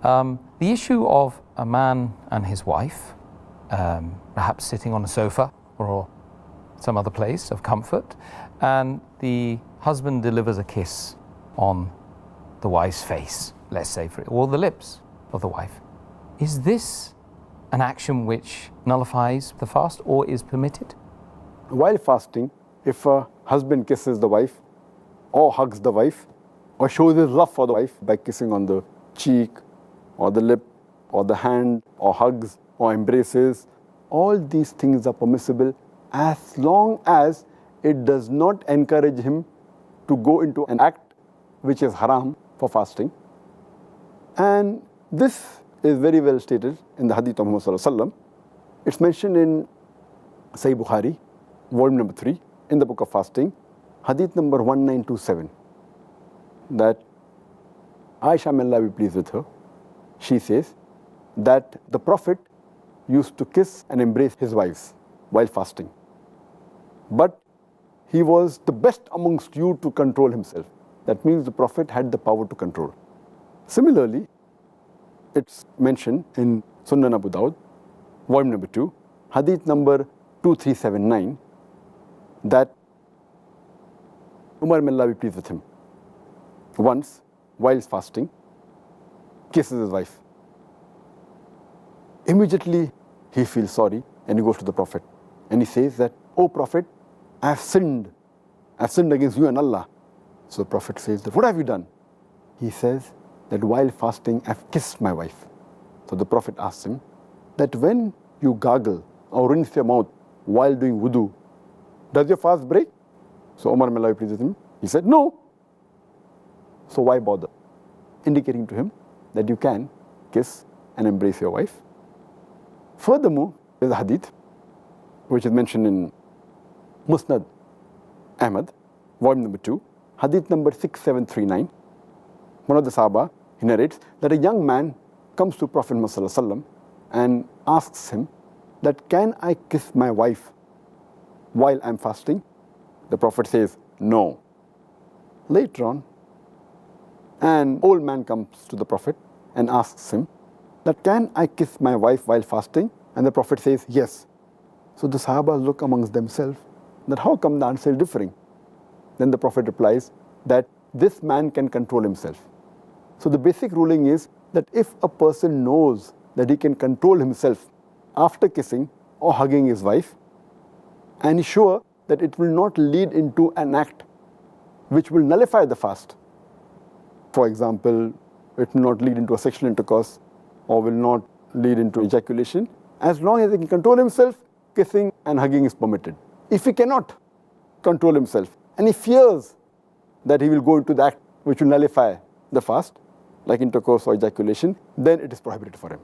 The issue of a man and his wife, perhaps sitting on a sofa or some other place of comfort, and the husband delivers a kiss on the wife's face, let's say, or the lips of the wife. Is this an action which nullifies the fast or is permitted? While fasting, if a husband kisses the wife or hugs the wife or shows his love for the wife by kissing on the cheek or the lip or the hand or hugs or embraces, all these things are permissible as long as it does not encourage him to go into an act which is haram for fasting. And this is very well stated in the hadith of Muhammad sallallahu alaihi wasallam. It's mentioned in Sahih Bukhari, volume number 3, in the book of fasting, hadith number 1927, that Aisha, may Allah be pleased with her, she says that the Prophet used to kiss and embrace his wives while fasting. But he was the best amongst you to control himself. That means the Prophet had the power to control. Similarly, it's mentioned in Sunan Abu Dawud, volume number 2, hadith number 2379, that Umar, may Allah be pleased with him, once, while fasting, kisses his wife. Immediately, he feels sorry and he goes to the Prophet. And he says that, "O Prophet, I have sinned against you and Allah." So the Prophet says that, "What have you done?" He says that while fasting, I have kissed my wife. So the Prophet asks him that when you gargle or rinse your mouth while doing wudu, does your fast break? So Umar, may Allah be pleased with him, he said, "No." So why bother? Indicating to him that you can kiss and embrace your wife. Furthermore, there's a hadith which is mentioned in Musnad Ahmad, volume number 2, hadith number 6739. One of the Sahaba, he narrates that a young man comes to Prophet Muhammad sallallahu alaihi wasallam and asks him that, "Can I kiss my wife while I'm fasting?" The Prophet says, "No." Later on, an old man comes to the Prophet and asks him that, "Can I kiss my wife while fasting?" And the Prophet says, "Yes." So the Sahaba look amongst themselves that how come the answer is differing? Then the Prophet replies that this man can control himself. So the basic ruling is that if a person knows that he can control himself after kissing or hugging his wife, and is sure that it will not lead into an act which will nullify the fast. For example, it will not lead into a sexual intercourse or will not lead into ejaculation. As long as he can control himself, kissing and hugging is permitted. If he cannot control himself and he fears that he will go into the act which will nullify the fast, like intercourse or ejaculation, then it is prohibited for him.